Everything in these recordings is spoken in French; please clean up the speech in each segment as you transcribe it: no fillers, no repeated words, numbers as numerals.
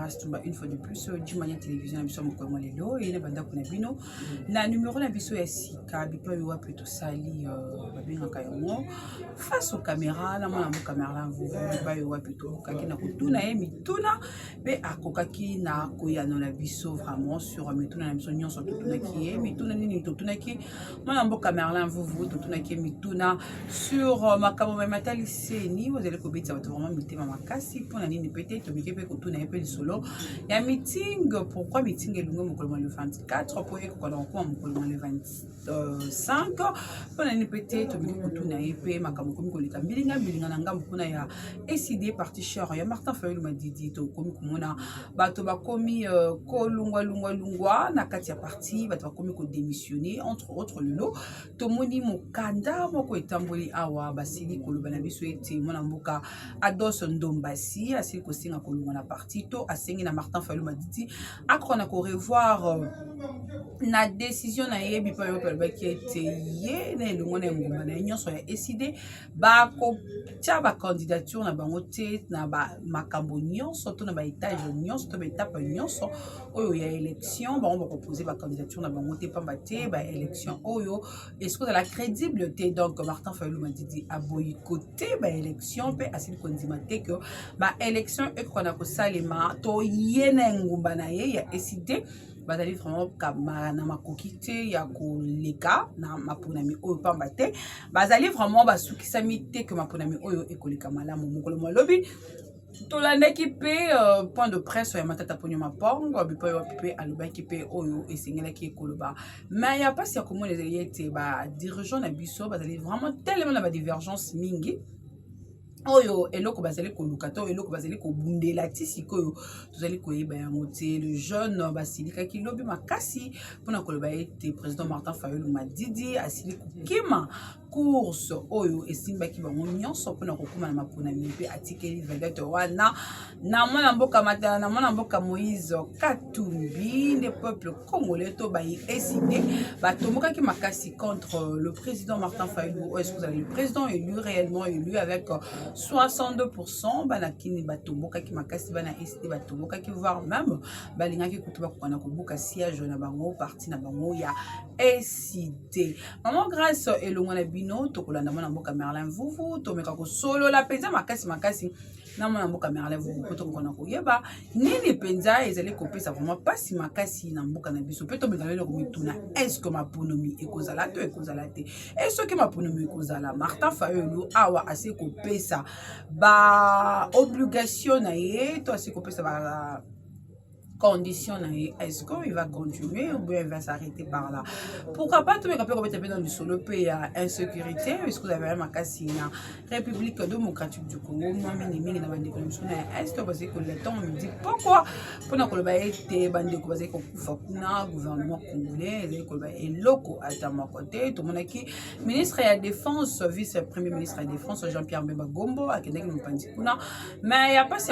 Grâce Tumba une fois de plus du manière télévision na biso moko lelo et na banda kuna bino na numéro na biso ya sika bipa yo plutôt sali babengaka yango face aux caméras na mwana mo caméra la vous bipa yo plutôt kaki na kutuna e mituna be akokaki na koyano na biso vraiment sur mituna na biso nyonso totuna ki e mituna nini totuna ki mwana mo caméra la vous totuna ki mituna sur makamo matali seni vous allez kobetsa bato vraiment mitema makasi pona nini peut-être bike pe kutuna e pe solo ya meeting. Pourquoi meeting est le 24 pour le 25 pour l'année peut-être kutuna e pe makamo komi koleka bilinga na ngambo kuna ya SID parti cher ya Martin Fayulu madidi to komi komona bato bakomi lungwa na kati ya parti bato bakomi ko démissionner entre autres lelo to moni mokanda moko etamboli awa basili koloba na biso ete mona mboka Ados Ndombasi asili ko singa kolunga na parti to asengi na Martin Fayulu madidi akona ko revoir na décision na yebi pa yo pelba ki ete ye na elongo na ngomba na nyonso ya SID ba ko tia ba candidature na bango te na ba makambo nyonso to na ba étage nyonso to ba étape nyonso oyo ya élection ba on va proposer ba candidature na bango te pamba te ba élection oyo est-ce que la crédibilité donc Martin Fayulu madidi a boycotté ba élection pe asili kondima te que ba élection e kona ko salema to ye na ngomba na ye ya SID bazali vraiment kamara na makoki te ya koleka na maponami oyo pamba te bazali vraiment basukisami te que maponami oyo ekoleka malamu mokolo malobi tolandaki pe point de presse ya matata ponyo mapongo bipo yo pe alobaki pe oyo esengelaki ekoloba mais ya pasi ya komona ezali ete ba dirigeant na biso bazali vraiment tellement na ba divergence mingi oyo eloko bazali koluka to eloko bazali kobundela ti sikoyo tozali koyeba yango te le jeune basilikaki lobi makasi mpona koloba ete président Martin Fayulu madidi asili kokima course oyo esimbaki bango nyonso mpona kokuma na maponami mpe atikeli vedete wana na mwana mboka matala na mwana mboka Moïse Katumbi le peuple congolais to bayi SID batombokaki makasi contre le président Martin Fayulu. Est-ce que vous avez le président élu réellement élu avec 62% banakini batombokaki makasi bana SID batombokaki voire même balingaki kutuba kokana kobuka siège na bango parti na bango ya SID. Maman grâce elongo na bino tokolanda mwana mboka Merlin Vuvu tomeka ko solo la penza makasi na mwana mboka Merlin Vuvu poto kona koyeba nini penza ezali kopesa vraiment pasi makasi na mboka na biso peto bengalelo komituna est-ce que maponomi ekozala to ekozala te est-ce que maponomi ekozala Martin Fayulu awa ase kopesa ba obligation na ye to ase kopesa ba condition est-ce qu'il va continuer ou bien il va s'arrêter par là? Pourquoi pas tout le monde dans le solo pays à insécurité? Est-ce que vous avez un cas na République démocratique du Congo? Moi, est-ce que parce que le temps me dit pourquoi pour nous collaborer bande ko parce que gouvernement congolais et locaux à ma côté tout le monde qui ministre de la défense vice-premier ministre de la défense Jean-Pierre Bemba Gombo à Québec mais il y a pas si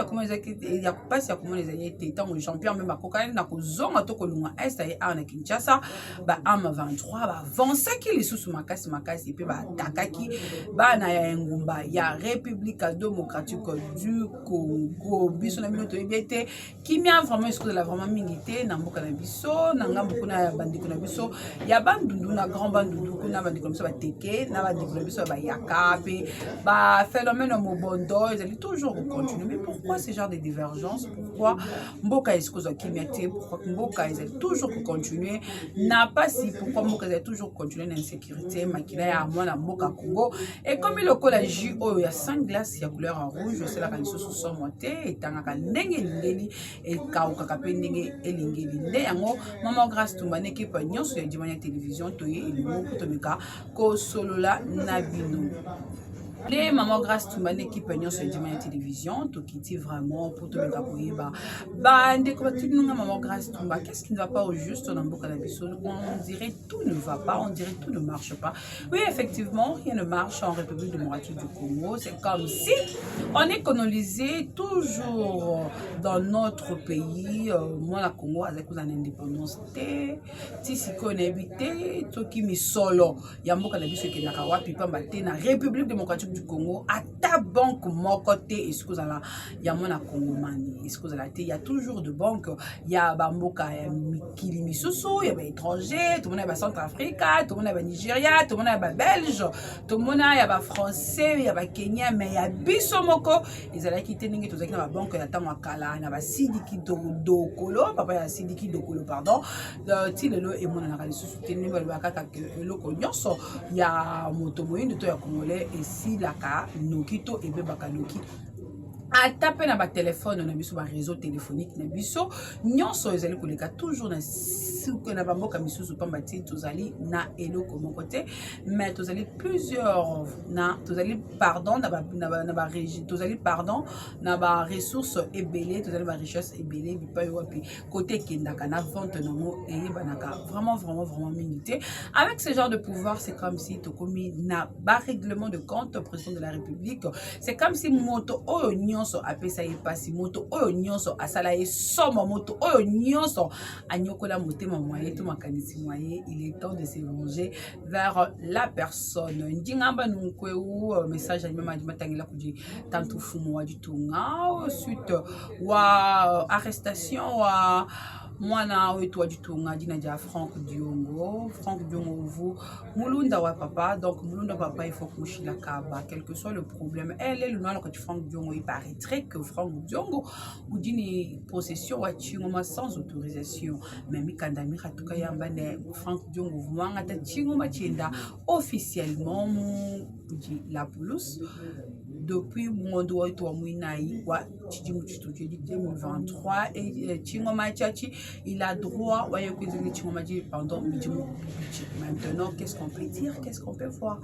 comment les été tant Jean-Pierre même bakokani na kozonga to kolunga est ya na Kinshasa ba ama 23 ba avancer ki lisusu makasi pe ba takaki ba na ya ngumba ya République démocratique du Congo biso na minoto ebete kimia vraiment est-ce que la vraiment mingité na mboka na biso na ngambo kuna ya bandiko na biso ya bandundu na grand bandundu kuna bandiko na biso ba teke na bandiko na biso ba yakape ba phénomène mobondo ils allaient toujours continuer. Mais pourquoi ce genre de divergence? Pourquoi mboka est-ce que pourquoi Mboka ils toujours continuer n'a pas si pourquoi Mboka ils toujours continuer l'insécurité makila ya mwana Mboka Congo et comme le collège il y a 5 glaces ya couleur en rouge c'est la kaliso so monté et tangaka ndenge lingeli et kauka kape ndenge elingeli nde yango maman grâce tumba n'équipe nyonso ya dimanya télévision toye elimo kutomeka ko solola na bino. Les mamans grâce to mon équipe sur la télévision, tout qui dit vraiment pour tout le monde. Maman grâce to qu'est-ce qui ne va pas au juste dans le on dirait tout ne va pas, on dirait tout ne marche pas. Oui, effectivement, rien ne marche en République démocratique du Congo. C'est comme si on est colonisé toujours dans notre pays. Moi, la Congo, avec une indépendance, si on habite, tout qui me solo, il y a beaucoup de gens qui n'ont pas la République démocratique du Congo, à ta banque, mon côté, est-ce que vous allez, il y a mon Congomani, est-ce que vous allez, il y a toujours de banques, il y a Bamboka, Kilimi Soso, il y a des étrangers, tout le monde est Centrafrica, tout le monde est Nigeria, tout le monde est Belge, tout le monde est français, il y a Kenya, mais il y a Bissomoko, ils allaient quitter Ningi, tout ça, la banque, il y a Tamakala, il y a Sidiki Dokolo, papa, il y a Sidiki Dokolo, pardon, Tilelo et mon analyse soutenue, il y a Motomoyin de Toya Congolais et si la ka Nokito et Bebakanoki. A taper na ba téléphone na biso ba réseau téléphonique na biso nyonso ezali koleka toujours na suka na bamboka misusu pamba ti tozali na eloko mon côté mais tozali plusieurs na tozali pardon na ba régie tozali pardon na ba ressources ebelé tozali ba richesse ebelé bipa yo puis côté kendaka na vente nango et banaka vraiment minité avec ce genre de pouvoir c'est comme si tokomi na ba règlement de compte au président de la République c'est comme si moto oyo nyonso apesa epasi moto oyo nyonso asala somo moto oyo nyonso anyokola motema moye to makanisi moye il est temps de se venger vers la personne ndingamba nunkwe ou message à même matangela kuji tantu fumo wa ditunga suite wa arrestation wa mwana wetu wa ditunga dina ja Franck Diongo vous mulunda wa papa donc mulunda papa il faut coucher la kaba quel que soit le problème elle est le nom que Franck Diongo il paraîtrait que Franck Diongo ou d'une possession wa chingoma sans autorisation mais mikanda miratuka yamba ne Franck Diongo mwanga ta chingoma chienda officiellement la police depuis Mondo wa Muinai wa Chidimu Chituki 2023 et Chingoma Chachi il a droit ouais que Chingoma dit pendant maintenant qu'est-ce qu'on peut dire qu'est-ce qu'on peut voir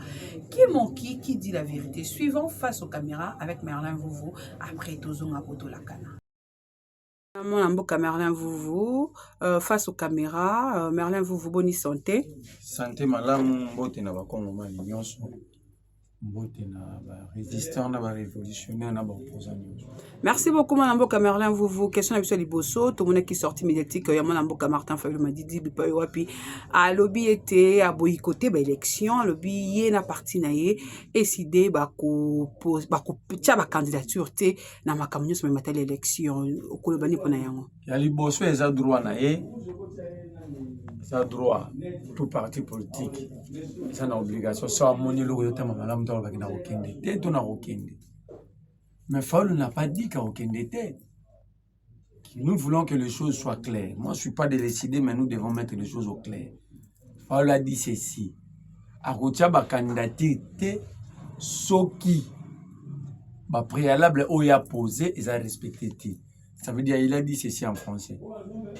qui dit la vérité suivant face aux caméras avec Merlin Vouvou après Tozonga Poto Lakana. Mon mboka Merlin Vouvou face aux caméras Merlin Vouvou bonne santé malamu mbote na bakongo mali nyonso mbote na ba résistant na ba révolutionnaire na ba opposant. Merci beaucoup mon mboka Merlin Vouvou question na biso liboso to mona qui sorti médiatique ya mon mboka Martin Fayulu Madidi bipa wapi a lobby était à boycotter ba élection lobby yé na parti na yé décidé ba ko tia ba candidature té na makambo nyonso mata l'élection okolobani pona yango ya liboso eza droit na yé ça droit tout parti politique ça na obligation ça moni lo yo tama malamu to ba kina okende te to na okende mais Fayulu n'a pas dit qu'à okende te. Nous voulons que les choses soient claires. Moi je suis pas de décider mais nous devons mettre les choses au clair. Fayulu a dit ceci a kotia ba candidature te soki ba préalable oya posé ils a respecté te. Ça veut dire il a dit ceci en français.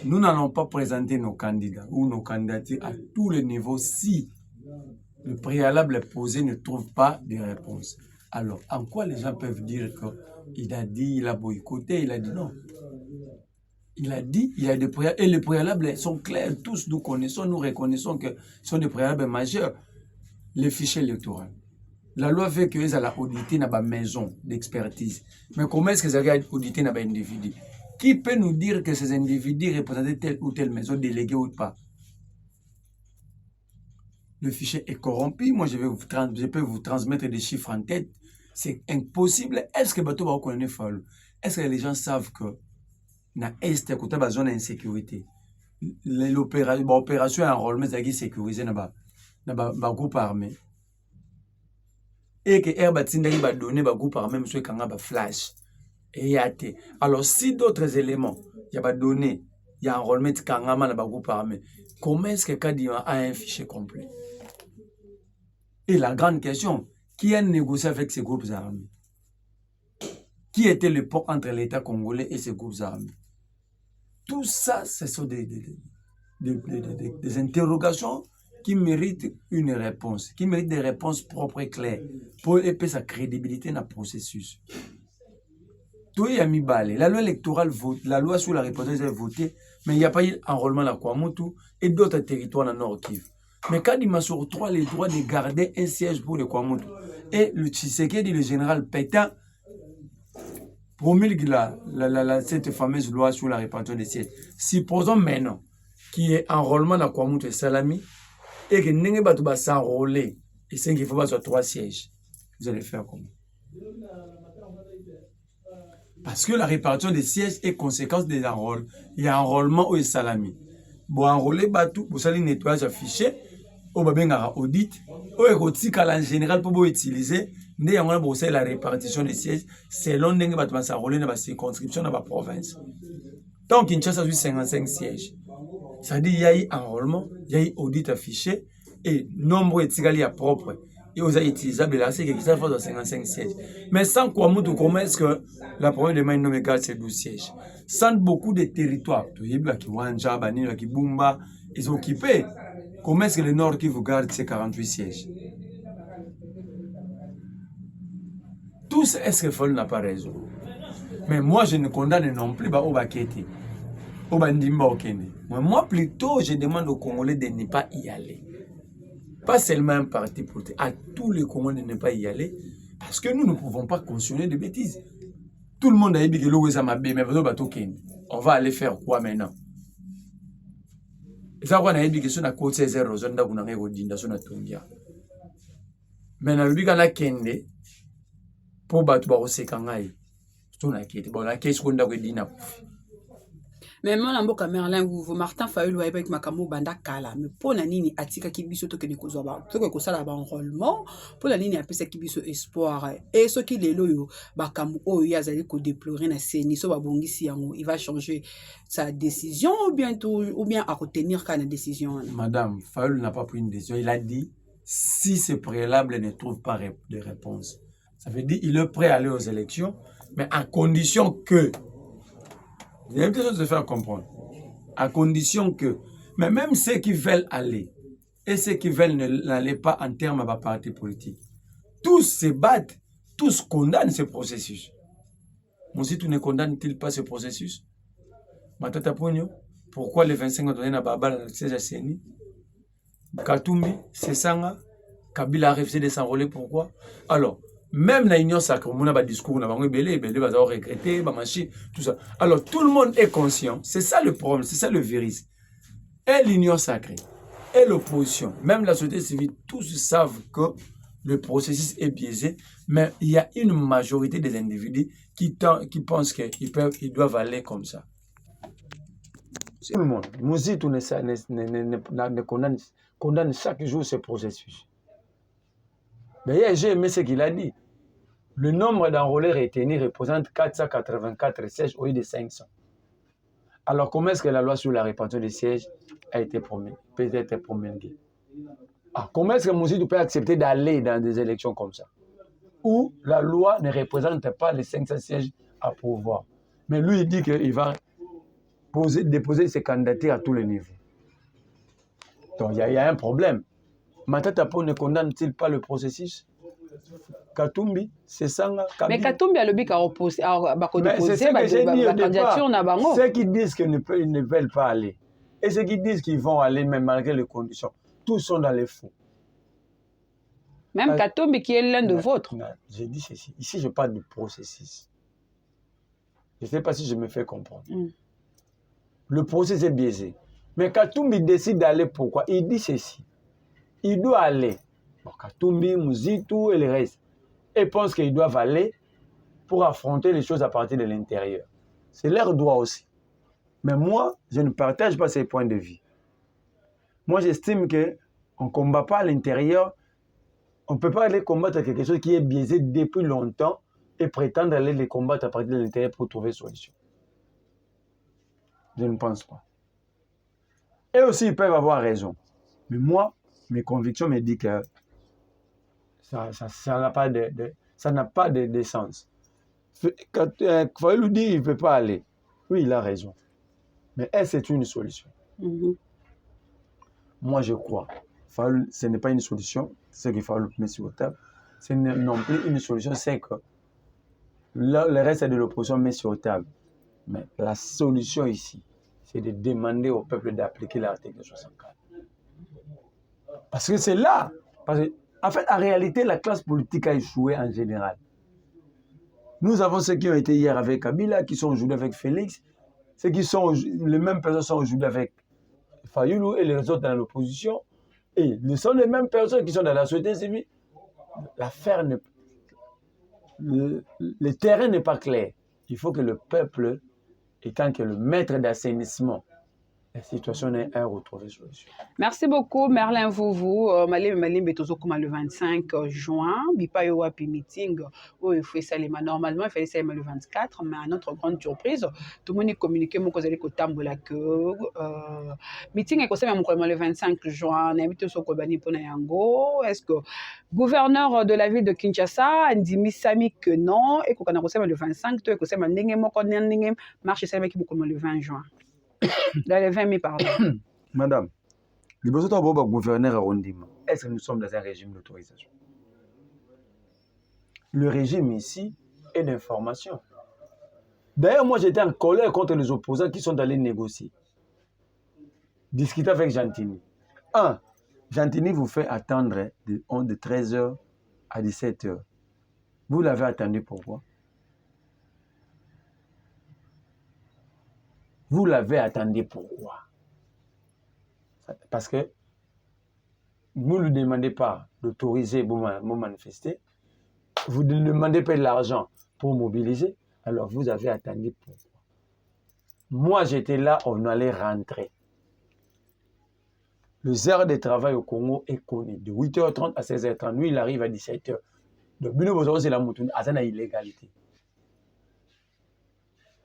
Nous n'allons pas présenter nos candidats ou nos candidatures à tous les niveaux si le préalable posé ne trouve pas de réponse. Alors, en quoi les gens peuvent dire qu'il a dit, il a boycotté, il a dit non. Il a dit, il y a des préalables, et les préalables sont clairs, tous nous connaissons, nous reconnaissons que ce sont des préalables majeurs. Les fichiers électoraux. La loi fait que les a audité dans ma maison d'expertise. Mais comment est-ce que ça a audité dans un individu? Qui peut nous dire que ces individus représentaient telle ou telle maison déléguée ou pas? Le fichier est corrompu. Moi, je peux vous transmettre des chiffres en tête. C'est impossible. Est-ce que Bato va connaître Fayulu? Est-ce que les gens savent que dans l'Est, il y a une zone d'insécurité? L'opération enrôlement est sécurisée dans le groupe armé. Et que Herbatinda va donner le groupe armé, monsieur Kanga flash. Et y a été. Alors, si d'autres éléments, il y a donné, il y a enrôlement de Kanga dans le groupe armé, comment est-ce que Kadima a un fichier complet? Et la grande question, qui a négocié avec ces groupes armés? Qui était le pont entre l'État congolais et ces groupes armés? Tout ça, ce sont des interrogations qui méritent une réponse, qui méritent des réponses propres et claires pour élever sa crédibilité dans le processus. Tout est mis balé. La loi électorale vote, la loi sur la reportage est votée, mais il n'y a pas eu enrôlement à Kwamutu et d'autres territoires dans le Nord Kivu. Mais quand il m'a sur 3 les droits de garder un siège pour le Kwamutu, et le Tshisekedi, le général Pétain, promulgue cette fameuse loi sur la répartition des sièges. Supposons maintenant qu'il y ait enrôlement à Kwamutu et Salami, et que Nengebatuba s'enrôler, et c'est qu'il faut pas 3 sièges. Vous allez faire comment? Parce que la répartition des sièges est conséquence des enrôlements. Il y a enrôlement ou salami. Bon, enrôler, vous allez nettoyer ce fichier, au babengara audit, au érotique en général pour vous utiliser, mais on a la répartition des sièges selon les bâtiments enrôlés dans la circonscription dans la province. Donc, Kinshasa a 55 sièges. Ça dit qu'il y a eu enrôlement, il y a eu audit affiché, et nombre est propre. Et vous avez utilisable là, c'est que ça fait 55 sièges. Mais sans quoi, comment est-ce que la province de Maïnomega, c'est 12 sièges? Sans beaucoup de territoires, qui Wanja, Banil, qui Bumba, ils sont occupés. Comment est-ce que le Nord qui vous garde ces 48 sièges? Tous, est-ce que Foll n'a pas raison? Mais moi, je ne condamne non plus au Bakete, au Bandimba, au Kenya. Moi, plutôt, je demande aux Congolais de ne pas y aller. Pas seulement un parti politique, à tous les Congolais de ne pas y aller, parce que nous ne pouvons pas cautionner de bêtises. Tout le monde a dit que on va aller faire quoi maintenant? Et ça, on a dit que c'est une côte 16 euros, on a dit que c'est une tongia. Maintenant, le biga la kende, pour battre au sekangai, c'est une quête. Bon, la quête, on a dit na poufi. Mais moi, Mboka Merlin, vous Martin Fayulu avec Makambo Banda Kala, mais pour la nini atika kibiso to que des causes ba, to que ça là enrôlement, pour la nini appelle ça kibiso espoir et ce qui les loyo Bakamu o yazali ko déplorer na seni so babongisi yango, il va changer sa décision ou bien à retenir quand décision. Madame Fayulu n'a pas pris une décision, il a dit si ce préalable ne trouve pas de réponse. Ça veut dire il est prêt à aller aux élections, mais à condition que il y a quelque chose de faire comprendre. À condition que, mais même ceux qui veulent aller et ceux qui veulent n'aller pas en termes de parti politique, tous se battent, tous condamnent ce processus. Moussitou ne condamne-t-il pas ce processus? Matata Pogno, pourquoi les 25 ont donné à Baba la CGCNI? Katumbi, Sesanga, Kabila a refusé de s'enrôler, pourquoi? Alors, même la Union sacrée, on a un discours, on a regretté, tout ça. Alors, tout le monde est conscient. C'est ça le problème, c'est ça le virus. Et l'Union sacrée, et l'opposition, même la société civile, tous savent que le processus est biaisé, mais il y a une majorité des individus qui pensent qu'ils doivent aller comme ça. Tout le monde, Mouzitou condamne chaque jour ce processus. Mais j'ai aimé ce qu'il a dit. Le nombre d'enrôlés retenus représente 484 sièges au lieu de 500. Alors, comment est-ce que la loi sur la répartition des sièges a été promulguée? Comment est-ce que Mouzitou peut accepter d'aller dans des élections comme ça? Où la loi ne représente pas les 500 sièges à pouvoir. Mais lui, il dit qu'il va déposer ses candidatures à tous les niveaux. Donc, il y a un problème. Matata Po ne condamne-t-il pas le processus? Katumbi, c'est ça. Mais Katumbi a le but à déposer la candidature na bango. Ceux qui disent qu'ils ne veulent pas aller et ceux qui disent qu'ils vont aller même malgré les conditions, tous sont dans les fous. Même Katumbi qui est l'un de vôtres. J'ai dit ceci. Ici, je parle du processus. Je ne sais pas si je me fais comprendre. Le processus est biaisé. Mais Katumbi décide d'aller pourquoi? Il dit ceci. Il doit aller. Bon, Katumbi, Mouzitou et le reste. Et pensent qu'ils doivent aller pour affronter les choses à partir de l'intérieur. C'est leur droit aussi. Mais moi, je ne partage pas ces points de vue. Moi, j'estime qu'on ne combat pas à l'intérieur. On ne peut pas aller combattre quelque chose qui est biaisé depuis longtemps et prétendre aller les combattre à partir de l'intérieur pour trouver une solution. Je ne pense pas. Et aussi, ils peuvent avoir raison. Mais moi, mes convictions me disent que ça n'a pas de sens. Quand Fayulu dit qu'il ne peut pas aller, oui, il a raison. Mais est-ce que c'est une solution? Moi, je crois. Fayulu, ce n'est pas une solution, ce qu'il faut mettre sur la table. Ce n'est non plus une solution, c'est que le reste de l'opposition met sur la table. Mais la solution ici, c'est de demander au peuple d'appliquer l'article 64. Parce que c'est là. Parce que, en fait, en réalité, la classe politique a échoué en général. Nous avons ceux qui ont été hier avec Kabila, qui sont aujourd'hui avec Félix, ceux qui sont les mêmes personnes sont aujourd'hui avec Fayulu et les autres dans l'opposition. Et ce sont les mêmes personnes qui sont dans la société civile. L'affaire le terrain n'est pas clair. Il faut que le peuple, étant que le maître d'assainissement, la situation est à retrouver solution. Merci beaucoup, Merlin Vouvou. Malim Betozo comme le 25 juin. Bipa yo wapi meeting. Oh, il faut ça normalement, il fallait ça le 24, mais à notre grande surprise, tout le monde est communiqué mon cause ko tambola que meeting est comme le 25 juin. N'habite so ko bani pona yango. Est-ce que gouverneur de la ville de Kinshasa Ndimi Sami que non et qu'on a reçu le 25, toi que c'est mandenge moko ndenge marche ça avec le 20 juin. Dans les 20 000, pardon. Madame, le besoin de gouverneur arrondissement, est-ce que nous sommes dans un régime d'autorisation? Le régime ici est d'information. D'ailleurs, moi j'étais en colère contre les opposants qui sont allés négocier. Discuter avec Gentini. Gentini vous fait attendre de 13h à 17h. Vous l'avez attendu pourquoi? Vous l'avez attendu pourquoi? Parce que vous ne lui demandez pas d'autoriser pour manifester. Vous ne demandez pas de l'argent pour mobiliser. Alors vous avez attendu pourquoi? Moi j'étais là, on allait rentrer. Le heure de travail au Congo est connu. De 8h30 à 16h30. Lui il arrive à 17h. Donc c'est la moutoune. C'est une illégalité.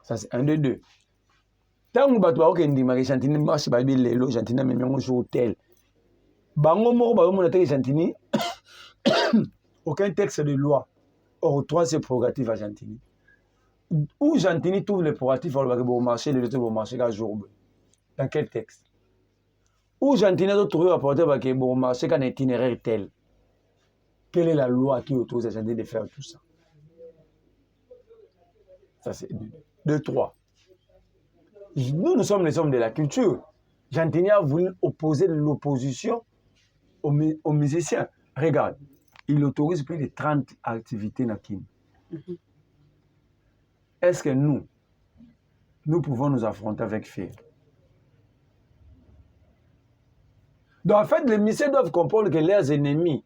Ça c'est un de deux. Tant que vous avez dit que Gentini marche pas bien lelo, Gentini même un hôtel. Bango moko ba mo na Gentini. Aucun texte de loi octroie ses prérogatives à Gentini. Où Gentini trouve les prérogatives pour marcher le pour marcher qu'à jour. Dans quel texte? Où Gentini a trouvé rapporter pour marcher qu'un itinéraire tel. Quelle est la loi qui autorise à Gentini de faire tout ça? Ça c'est 2, 3. Nous sommes les hommes de la culture. Gentini a voulu opposer l'opposition aux musiciens. Regarde, il autorise plus de 30 activités dans Kin. Est-ce que nous pouvons nous affronter avec fer? Donc en fait, les musiciens doivent comprendre que leurs ennemis,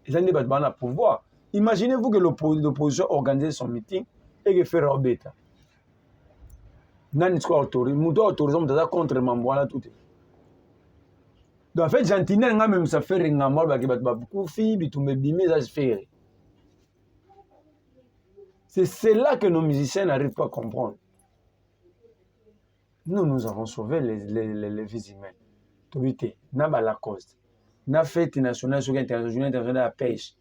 ils ont des bâtiments à pouvoir. Imaginez-vous que l'opposition organise son meeting et que fait Robeta. Nani soit autorisé, muto autorisé contre Mamboala tout. Donc en fait, Gentini a même ça fait un amour parce que Koufi, bitumé bimé ça se fait. C'est là que nos musiciens n'arrivent pas à comprendre. Nous avons sauvé les vies humaines. Tobité, n'a la cause. N'a fête nationale sur internationale de la pêche.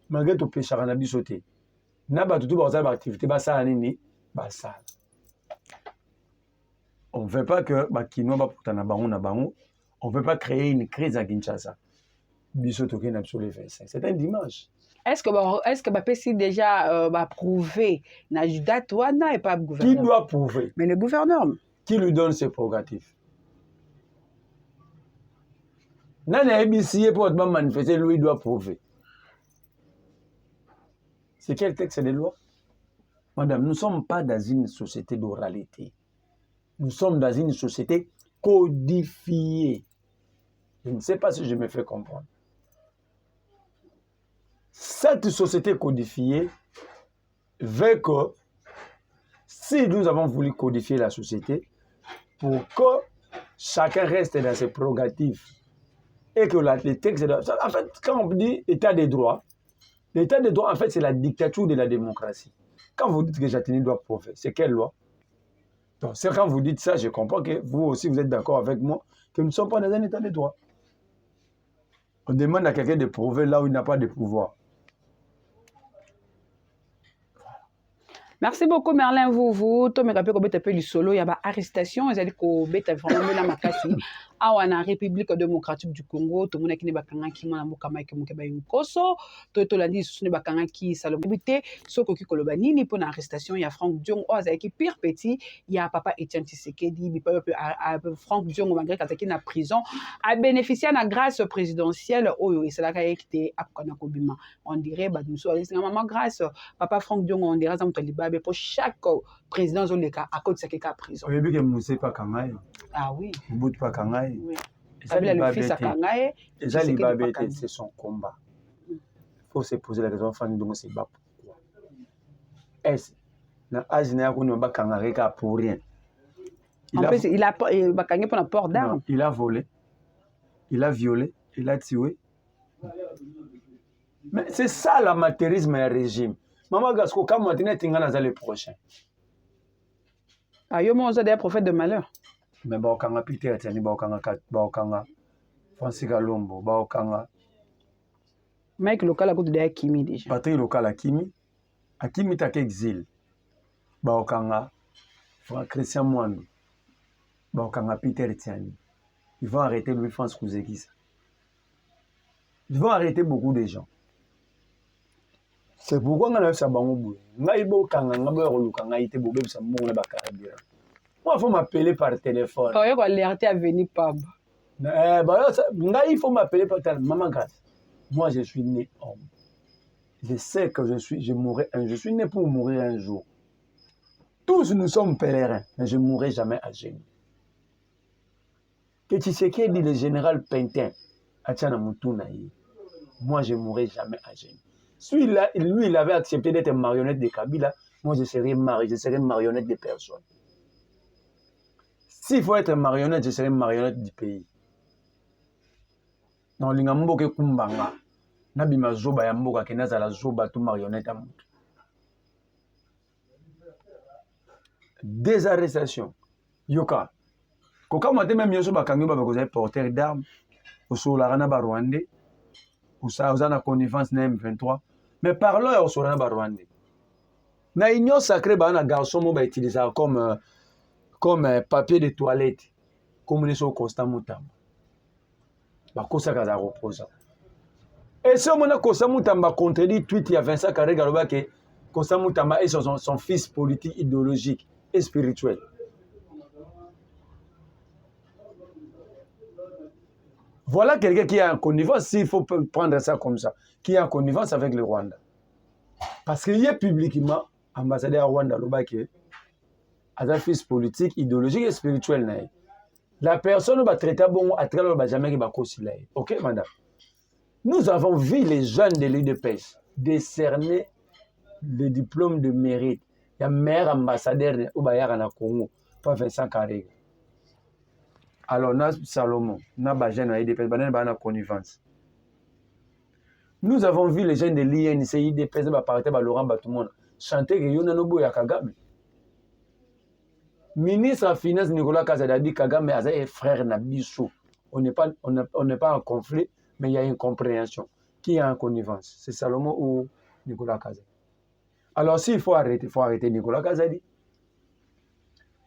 Malgré tout pêche à la sauté. N'a pas tout pour activité basa nini. On ne veut pas que on ne veut pas créer une crise à Kinshasa. C'est un dimanche. Est-ce que Bapesi déjà prouvé na date et pas le gouverneur? Qui doit prouver? Mais le gouverneur. Qui lui donne ses prérogatives? Nana ABC pour manifester, lui doit prouver. C'est quel texte de loi? Madame, nous ne sommes pas dans une société d'oralité. Nous sommes dans une société codifiée. Je ne sais pas si je me fais comprendre. Cette société codifiée veut que, si nous avons voulu codifier la société, pour que chacun reste dans ses prérogatives et que les textes... En fait, quand on dit état de droit, l'état de droit, en fait, c'est la dictature de la démocratie. Quand vous dites que Gentini doit prouver, c'est quelle loi? Donc, c'est quand vous dites ça, je comprends que vous aussi, vous êtes d'accord avec moi, que nous ne sommes pas dans un état de droit. On demande à quelqu'un de prouver là où il n'a pas de pouvoir. Merci beaucoup, Merlin Vouvou. Toi, me rappelle que tu as solo, il y a arrestation, ils ont dit que tu as vraiment mis la makasi. En République démocratique du Congo, tout le monde qui n'est pas qui m'a mokama qui m'a une koso, tout le monde qui n'est pas qui salon habité, ce qui kolobani ni pour l'arrestation, il y a Franck Diong, oh ça qui pire petit, il y a papa Etienne Tshisekedi, il peut Franck Diong malgré qu'il est en prison, a bénéficié de la grâce présidentielle, oh et c'est là qu'il était à Konakobima. On dirait bah nous sommes maman grâce papa Franck Diong, on dirait ça me pour chaque président dans le cas à cause de ce qui est à prison. Vous avez vu que Moussé pas Kangaï. Ah oui. Bout pas Kangaï. Oui. Le fils à Kangaï. Et ça, c'est son combat. Il faut se poser la question fan donc c'est pas pourquoi est-ce na azina ko no bakanga reka pour rien. En plus, il a bakangé pour la porte d'armes. Il a volé, il a violé, il a tué. Mais c'est ça l'amateurisme et le régime. Maman Gasco, quand maintenant tu es le prochain. Ah, yo, moi, on des prophètes de malheur. Mais Baokanga Peter, Tiani Baokanga, Francis Galombo, Baokanga. Mike local a côté de Akimi déjà. Patrick local Akimi. Akimi tak exil. Baokanga, Christian Mwando. Baokanga Peter Tiani. Ils vont arrêter Louis France Kouzekis. Ils vont arrêter beaucoup de gens. C'est pourquoi on a fait ça. Moi, il faut m'appeler par téléphone. Il faut alerter à venir pas. Il faut m'appeler par téléphone. Maman Grace, moi je suis né homme. Je sais que je mourrai un jour. Je suis né pour mourir un jour. Tous nous sommes pèlerins, mais je ne mourrai jamais à genoux. Que tu sais qui dit le général Pentin, moi je ne mourrai jamais à genoux. Celui-là, lui, il avait accepté d'être marionnette de Kabila. Moi, je serais marionnette de personne. S'il faut être marionnette, je serai marionnette du pays. Non, l'ingambo ke kumbanga. Nabi mazoba ya mboka ke nazala zoba tu marionnette à mutu. Des arrestations. Yoka. Koka mate même yoso bakangi ba bakoza porteur d'armes. Osola na ba Rwandais. Osa na connivence na M23. Mais parlons au Sorana Rwandais. Na union sacrée, un garçon m'a utilisé comme papier de toilette. Comme les autres Constant Moutamba. Bakosa kaza reposa. Et si on a Constant Moutamba contredit tweet il y a Vincent Karé Galoba que Constant Moutamba est son fils politique, idéologique et spirituel. Voilà quelqu'un qui est en connivence, s'il faut prendre ça comme ça, qui est en connivence avec le Rwanda. Parce qu'il est publiquement ambassadeur Rwanda, qui a un fils politique, idéologique et spirituel. La personne va traiter bon à travers jamais qui va concilier. Ok, madame? Nous avons vu les jeunes de l'UDPS décerner le diplôme de mérite. Il y a meilleur ambassadeur au Bayard en Congo, pas Vincent Karé. Alors, nous Salomon, nous avons connivence. Nous avons vu les jeunes de l'INC, IDPS, Laurent Batoumona, chanter que Yona Nobo ya Kagame. Ministre de Finance Nicolas Kazada dit Kagame est frère Nabiso. On n'est pas en conflit, mais il y a une compréhension. Qui est en connivence? C'est Salomon ou Nicolas Kazadi? Alors, s'il faut arrêter Nicolas Kazadi.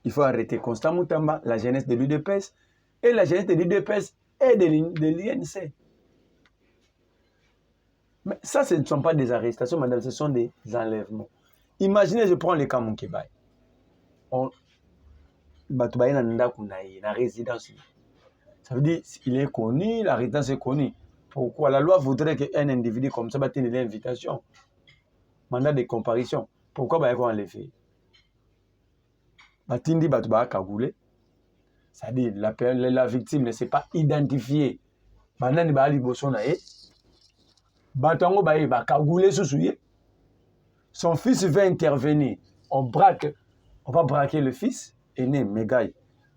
Il faut arrêter Constant Moutamba, la jeunesse de l'UDPS, et la jeunesse de l'UDPS et de l'INC. Mais ça, ce ne sont pas des arrestations, madame, ce sont des enlèvements. Imaginez, je prends le cas Mounkebaye. Batoubaye na résidence. Ça veut dire qu'il est connu, la résidence est connue. Pourquoi la loi voudrait qu'un individu comme ça batte une invitation, mandat de comparution? Pourquoi Baye va enlever? Batindi Batouba Kagoulé, c'est-à-dire la victime ne s'est pas identifiée. Banani Bali Bosonae, Batango Baye Kagoulé Sousouye. Son fils va intervenir. On va braquer le fils, aîné, Megaï,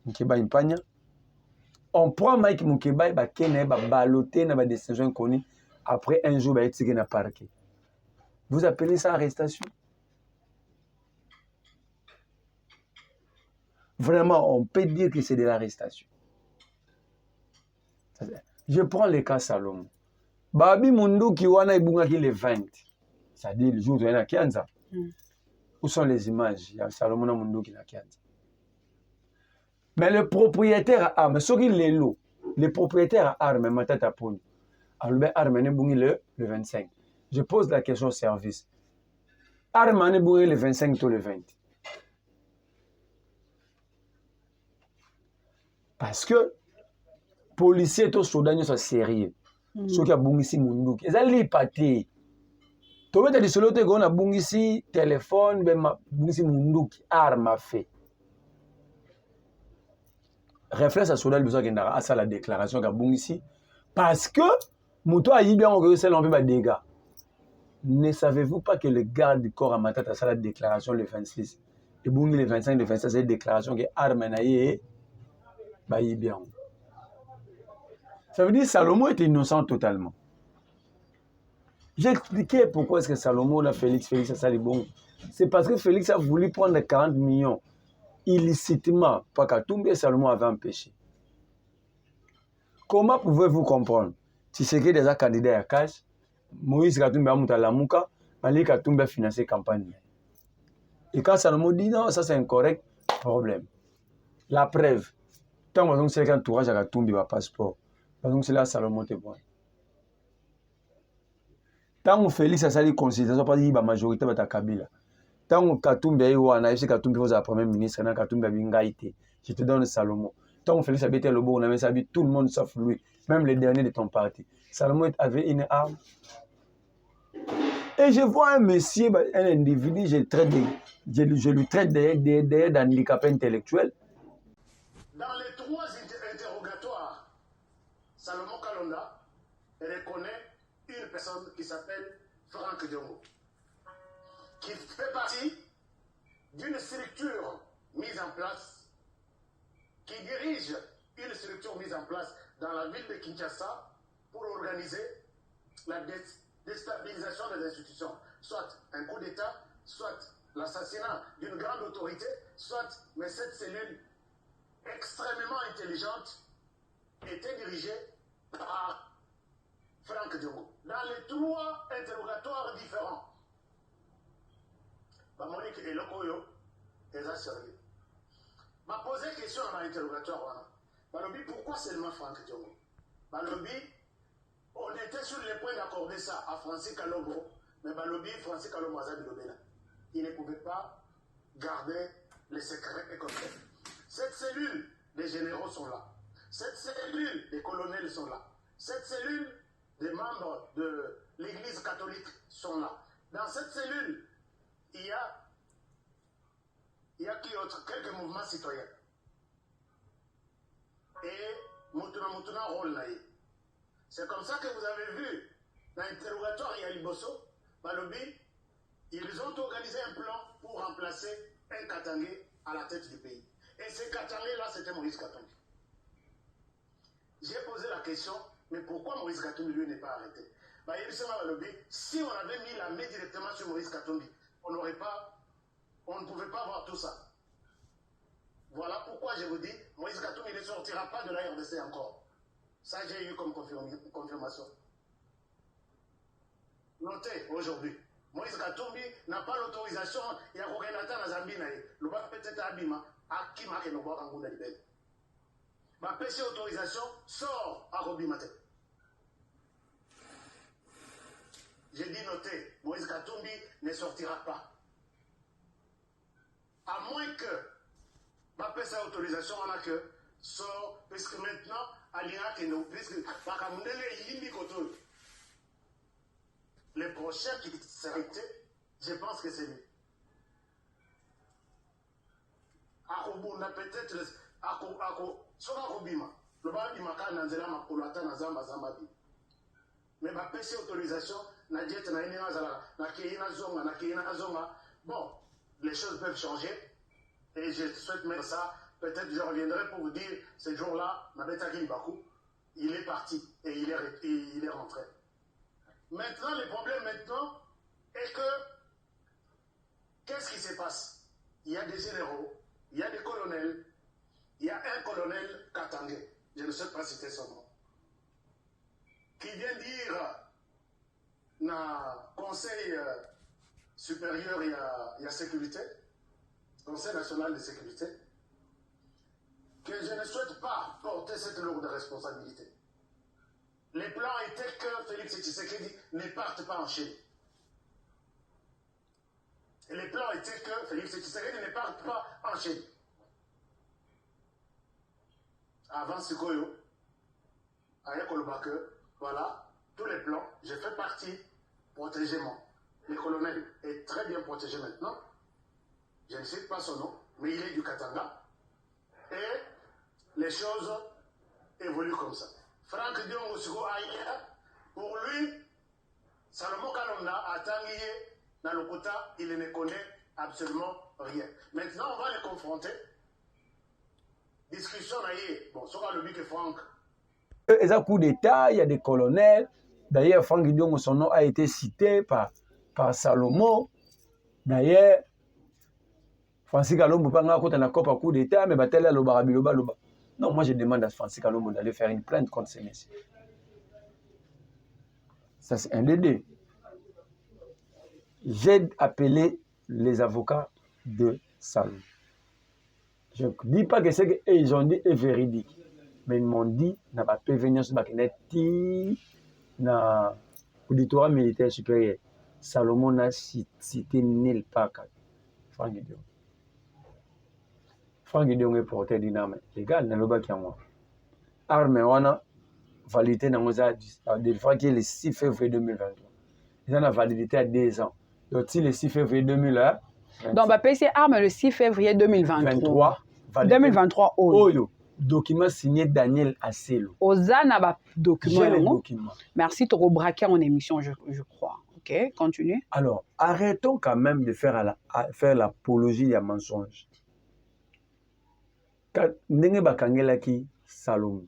Mukeba Impanya. On prend Mike Mukeba, Bakene, baloté, na destination inconnue. Après un jour, il va être parqué. Vous appelez ça arrestation? Vraiment, on peut dire que c'est de l'arrestation. Je prends le cas Salomon. Babi Mundu qui wana ibunga qui le 20. C'est-à-dire le jour où il y a Kianza. Où sont les images? Il y a Salomon Mundu qui a Kianza. Mais le propriétaire à armes, ce qui est l'eau, le propriétaire à armes, Matata Pony, alors armes le 25. Je pose la question au service. Armes le 25 tout le 20. Parce que policiers et soldats sont sérieux. Ceux qui ont bungisi munduki. Ils ont l'hypathie. Tu veux dire que tu as bungisi téléphone, bungisi munduki, arme à feu. Réflexe à soldat besoin qu'il a à la déclaration qu'a bungisi. Parce que Mouto a dit bien que c'est l'on peut des dégâts. Ne savez-vous pas que le garde du corps à Matata a fait la déclaration le 26 et Bungi le 25, le 26, c'est une déclaration que Armenaye est bien. Ça veut dire que Salomon est innocent totalement. J'ai expliqué pourquoi est-ce que Salomon a Félix a sali bon. C'est parce que Félix a voulu prendre 40 millions illicitement pour Katumbi et Salomon avait un péché. Comment pouvez-vous comprendre? Si c'est que des candidats à cash, Moïse Katumbi a monté à la Mouka, Mali Katumbi a financé la campagne. Et quand Salomon dit non, ça c'est incorrect, problème. La preuve, tant que c'est l'entourage à Katumbi, va passeport. Donc c'est là Salomon te point. Tant que Félix a sali considération, pas dit la majorité de ta Kabila. Tant que Katumbi est ou Anaïs Katumbi est premier ministre, Katumbi a bingaïté. Je te donne Salomon. Tant que Félix a été le bon, on avait sabi tout le monde sauf lui, même les derniers de ton parti. Salomon avait une arme. Et je vois un monsieur, un individu, je lui traite d'handicapé intellectuel. Dans les 3 interrogatoires, Salomon Kalonda reconnaît une personne qui s'appelle Franck Diongo, qui fait partie d'une structure mise en place, qui dirige une structure mise en place dans la ville de Kinshasa pour organiser la déstabilisation des institutions, soit un coup d'État, soit l'assassinat d'une grande autorité, soit, mais cette cellule extrêmement intelligente était dirigée par Franck Diongo. Dans les 3 interrogatoires différents, Monique et Lokoyo, ils ont sérieux. M'a posé question à l'interrogatoire. Balobi, pourquoi seulement Franck Diongo? Balobi, on était sur le point d'accorder ça à Francis Kalombo, mais Balobi, Francis Kalombo Azabilobela. Il ne pouvait pas garder les secrets et comme ça. Cette cellule des généraux sont là. Cette cellule des colonels sont là. Cette cellule des membres de l'église catholique sont là. Dans cette cellule, il y a qui autre? Quelques mouvements citoyens. Et Moutuna rôle là. C'est comme ça que vous avez vu dans l'interrogatoire Yaliboso, Balobi, ils ont organisé un plan pour remplacer un Katangé à la tête du pays. Et ce Katangé-là, c'était Moïse Katumbi. J'ai posé la question, mais pourquoi Moïse Katumbi, lui, n'est pas arrêté? Si on avait mis la main directement sur Moïse Katumbi, on ne pouvait pas voir tout ça. Voilà pourquoi je vous dis, Moïse Katumbi ne sortira pas de la RDC encore. Ça, j'ai eu comme confirmation. Notez aujourd'hui, Moïse Katumbi n'a pas l'autorisation, il y a Rogenata na Zambina, le bas peut-être Abima, à qui marque le bois en Gouna Libel. Ma péché autorisation sort à Robimate. J'ai dit notez, Moïse Katumbi ne sortira pas. À moins que ma péché autorisation en a que sort, puisque maintenant, Alina Keno, puisque le prochain qui s'est arrêté, je pense que c'est lui. Akobunda peut-être, soka kobima, le bas du maka nanzela makolata na zamba zambabi. Mais ma péché autorisation, na diète na ina zala, na keina zonga. Bon, les choses peuvent changer et je souhaite mettre ça. Peut-être je reviendrai pour vous dire, ce jour-là, Mabeta Gilbakou, il est parti et il est rentré. Maintenant, le problème maintenant est que, qu'est-ce qui se passe? Il y a des généraux, il y a des colonels, il y a un colonel Katangé, je ne sais pas citer son nom, qui vient dire dans le Conseil supérieur il y a sécurité, Conseil national de sécurité, que je ne souhaite pas porter cette lourde responsabilité. Les plans étaient que Félix Tshisekedi ne parte pas en Chine. Et les plans étaient que Félix Tshisekedi ne parte pas en Chine. Avant Sikoyo, avec Kolobake, voilà, tous les plans, j'ai fait partie, protégement. Le colonel est très bien protégé maintenant. Je ne sais pas son nom, mais il est du Katanga. Et les choses évoluent comme ça. Franck Diongo Sugo Aïe, pour lui, Salomon Kalonda a tangué dans le quota, il ne connaît absolument rien. Maintenant, on va les confronter. Discussion, bon, ça va le but que Franck. Et un coup d'État, il y a des colonels. D'ailleurs, Franck Diongo, son nom a été cité par Salomon. D'ailleurs, Francis Kalombo pas encore dans la COP à coup d'État, mais batel à l'Obarabiloba. Non, moi je demande à Francis Kalombo d'aller faire une plainte contre ces messieurs. Ça, c'est un des deux. J'ai appelé les avocats de Salomon. Je ne dis pas que ce qu'ils ont dit est véridique, mais ils m'ont dit n'a pas pu venir sur l'auditoire militaire supérieur. Salomon n'a cité nulle part Franck Diongo. Franck Diongo est porté dynamique. Les gars, n'a pas qu'à moi. Arme, on a validité dans nos adus. Des fois qui est le 6 février 2023. Ils ont la validité à 2 ans. Donc, le 6 février 2001. Donc, va payer arme le 6 février 2023. 2023, Oyo. Document signé Daniel Asselo. Ozana ba document. J'ai les documents. Merci, tu as braqué en émission, je crois. Ok, continue. Alors, arrêtons quand même de faire l'apologie à mensonge. Ndenge bakangelaki Salomon.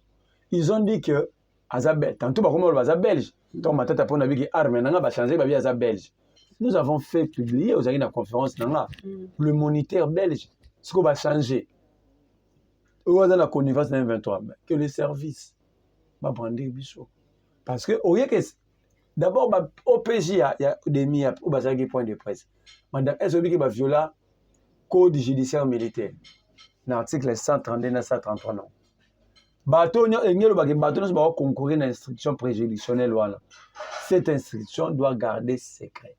Ils ont dit que Azabel, tantôt bakomo baza belge. Donc ma tête a pona biki arme nanga ba changer ba biaza belge. Nous avons fait publier aux la conférence nanga le moniteur belge ce qu'on va changer. Ou dans la connivence dans 23 que le service va prendre biso. Parce que au lieu que d'abord OPJ il y a des mis ou bazaki point de presse. Madame SOB qui va violer code judiciaire militaire. L'article 132 et 133 non. Bateau doit concourir dans l'instruction préjudicielle. Cette instruction doit garder secret.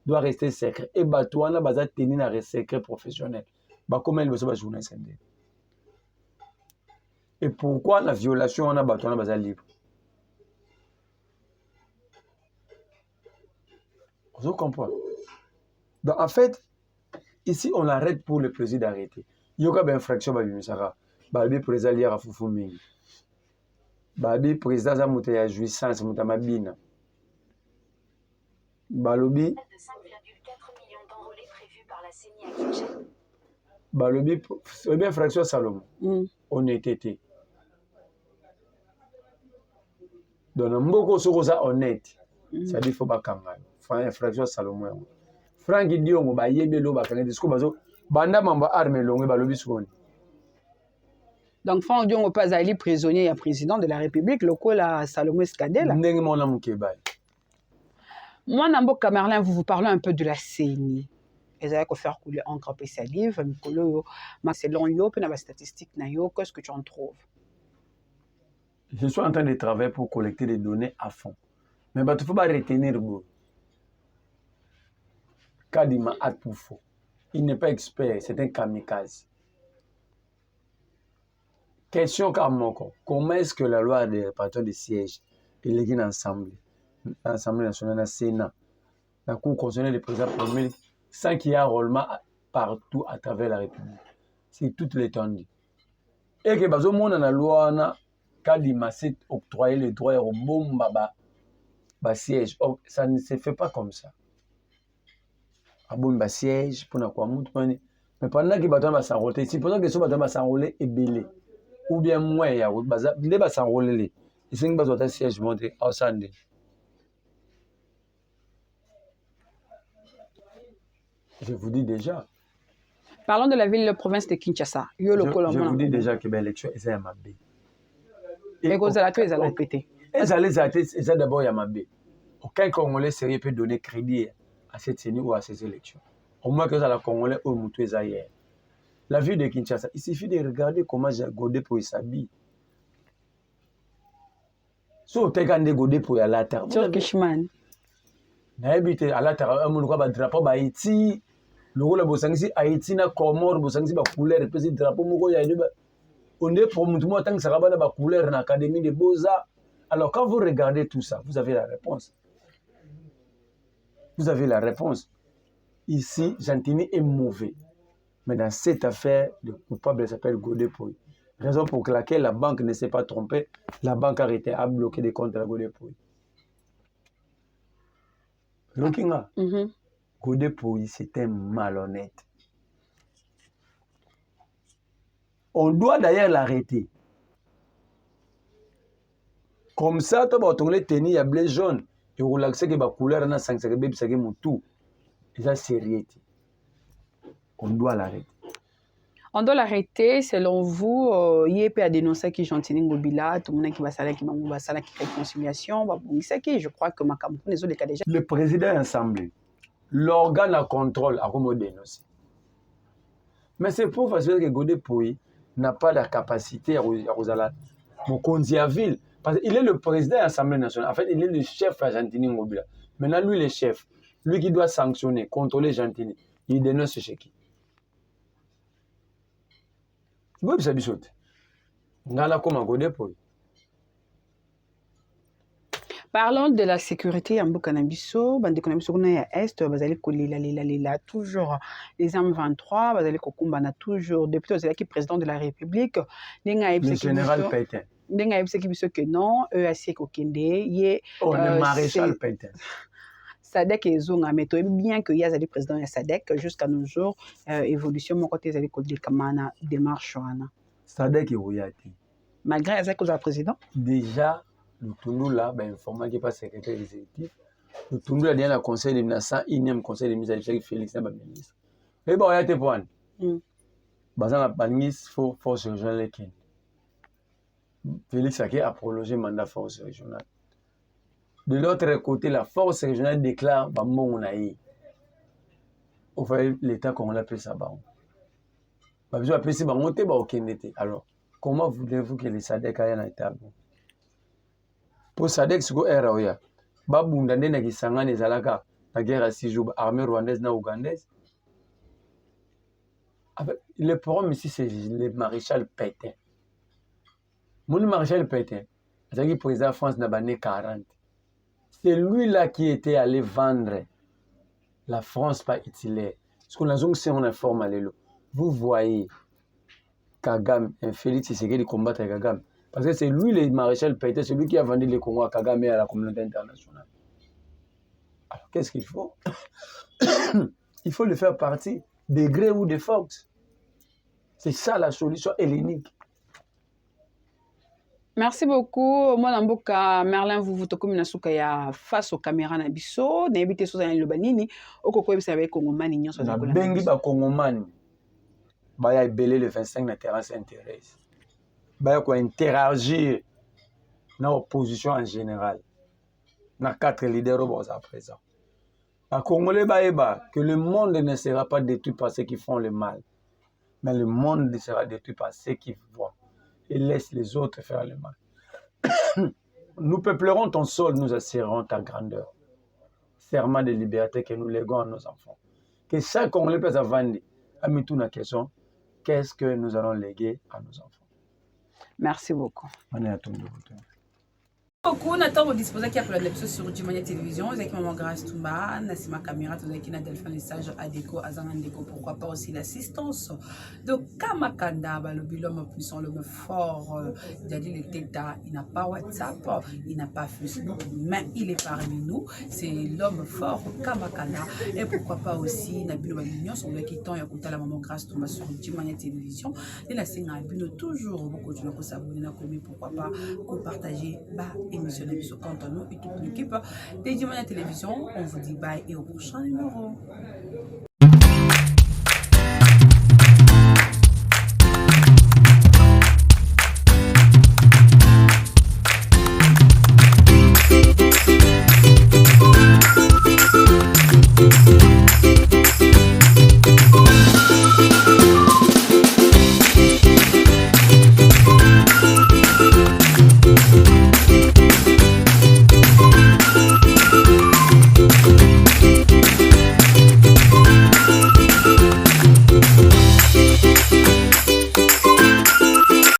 Doit rester secret. Et bateau doit tenir un secret professionnel. Comment il va journaliste. Et pourquoi la violation on a bateau doit libre? Vous comprenez? Donc en fait, ici on arrête pour le plaisir d'arrêter. Il y a une infraction à l'Union. Babi président lié à Foufoumi. Babi président a monté à jouissance, monté à Mabina. Balobi. 5,4 millions d'enrôlés prévus par la CENI à Kinshasa. Balobi, c'est bien infraction Salomon. Honnêteté. Donc, beaucoup de choses honnêtes. Ça dit qu'il faut pas kangal. Infraction Salomon. Franck Diongo, ba yebelo ba kangal. Discours bazo. Banda mamba arme longue balobi souni. Donc, Franck Diongo pas allé prisonnier et président de la République, le coup là, Salomon Skadela. Moi, Nambo Camerlin, vous parlez un peu de la CENI. Ils avaient faire couler encre et salive, selon yo, puis dans la statistique, qu'est-ce que tu en trouves? Je suis en train de travailler pour collecter des données à fond. Mais il ne faut pas retenir. Kadima a tout faux. Il n'est pas expert, c'est un kamikaze. Question Kamoko, comment est-ce que la loi des répartitions de sièges est léguée dans l'Assemblée nationale, dans le Sénat, la Cour constitutionnelle des présidents premier, sans qu'il y ait un enrôlement partout à travers la République? C'est toute l'étendue. Et que dans la loi, Kadima s'est octroyé le droit au bon siège. Ça ne se fait pas comme ça. Un bon siège pour quoi? Mais pendant que les s'enrôler, si pendant que les s'enrôler est belé. Ou bien moi, il y a des s'enrôler. Et c'est un siège monté au Sandé. Je vous dis déjà. Parlons de la ville de province de Kinshasa. Je vous dis déjà que l'élection est à Yamabé. Et vous allez péter. Ils allaient d'abord Yamabé. Aucun Congolais sérieux peut donner crédit à cette CENI ou à ces élections. Au moins que ça la Congolais au Moutou ailleurs. La ville de Kinshasa, il suffit de regarder comment Godé pour s'habiller. Si on te regarde Godé pour y aller à terre. Turkishman. N'habite à la terre, un drapeau Haïti. Le rôle de Haïti, na Comore, Bosangsi, ba couleur, le drapeau Mouko Yaïba. On est pour Moutou, tant que ça va ba couleur dans l'Académie des Beaux-Arts. Alors quand vous regardez tout ça, vous avez la réponse. Vous avez la réponse. Ici, Gentini est mauvais. Mais dans cette affaire, le coupable s'appelle Godé Pouy. Raison pour laquelle la banque ne s'est pas trompée, la banque a bloqué des comptes de la Godé Pouy. Lokinga. Mhm. Godé Poyi, c'est un malhonnête. On doit d'ailleurs l'arrêter. Comme ça, tu vas te tenir, il y a blé jaune. Et on relaxe que la couleur na 5 secondes, c'est mon tout. Et ça, c'est rien. On doit l'arrêter. On doit l'arrêter, selon vous. Il peut dénoncer qui Gentini Ngobila, tout le monde qui va saler, qui va saler, qui réconciliation. Je crois que ma campagne, les autres cas déjà. Le président est assemblé. L'organe à contrôle a comme dénoncé. Mais c'est pour facile que Godé Poyi n'a pas la capacité à Rosala. Mokonzi-Ville, parce qu'il est le président de l'Assemblée nationale. En fait, il est le chef de Gentini Ngobila. Maintenant, lui, le chef, lui qui doit sanctionner, contrôler Gentini, il dénonce chez qui? Vous savez ce que Parlons de la sécurité en Bukanabiso, bande Kanabiso na est, bazali kolila toujours les armes 23, bazali kokumbana toujours depuis qui président de la République, le général Pétain. Nenga yebse ki biso que non, EAC kokende ye le maréchal Pétain. Sadek et Zonga meto bien que yazali président ya Sadek jusqu'à nos jours évolution mon côté zali ko kamana démarche wana. Sadek et Royati. Malgré yazali ko président déjà le Tundu là ben informant qui pas secrétaire exécutif. Le Tundu là dans le conseil de 101e conseil de mise à l'échec Félix na ministre. Et bon Royati point. Bazana banis force régionale qui Félix a prolongé le mandat force régionale. De l'autre côté, la force régionale déclare Bambonaï. Au fait, l'État, comment on appelle ça, alors, comment voulez-vous que les SADC aient un État? Pour SADC, c'est quoi Raoya? Babundane na Kisanga Nezalaka, la guerre à 6 jours, armée rwandaise na ougandaise. Le problème ici, c'est le maréchal Pétain. Mon maréchal Pétain, c'est le président de France dans les 40. C'est lui-là qui était allé vendre la France par Hitler. Ce qu'on a dit, c'est on informe à l'élo. Vous voyez Kagame, Félix Tshisekedi combattre Kagame. Parce que c'est lui, le maréchal Pétain, c'est lui qui a vendu les Congo à Kagame et à la communauté internationale. Alors, qu'est-ce qu'il faut? Il faut le faire partie des gré ou des forces. C'est ça la solution hellénique. Merci beaucoup. Moi, Namboka, Merlin, vous comme une soukaya face aux caméras Nabiso, n'habitez sur un lobanini, au coco, vous savez, Congomani, n'y a pas de Bengi ba Congomani, baya belé le 25 na terrasse intéresse. Baya quoi interagir dans l'opposition en général. Na 4 leaders à présent. À Congolais baeba que le monde ne sera pas détruit par ceux qui font le mal, mais le monde sera détruit par ceux qui voient et laissent les autres faire le mal. Nous peuplerons ton sol, nous assurerons ta grandeur. Serment de liberté que nous léguons à nos enfants. Que chaque Congolais puisse vendre, a mis tout la question, qu'est-ce que nous allons léguer à nos enfants? Merci beaucoup. On est à ton niveau. Beaucoup n'attend disposer qui a la sur Jimania Télévision, avec maman Grâce Toumba, Nassima Caméra, tout qui n'a Delphin message à Déco, à Zanandeko, pourquoi pas aussi l'assistance de Kamakanda, le l'homme puissant, l'homme fort, Dadi le Teta, il n'a pas WhatsApp, il n'a pas Facebook, mais il est parmi nous, c'est l'homme fort Kamakanda, et pourquoi pas aussi Nabilo Mignon, son qui tend et écouter la maman Grâce Toumba sur Jimania Télévision, et la scène a toujours beaucoup de s'abonner, pourquoi pas partager, émissionner sur compte nous et toute l'équipe des Jimania Télévision. On vous dit bye et au prochain numéro.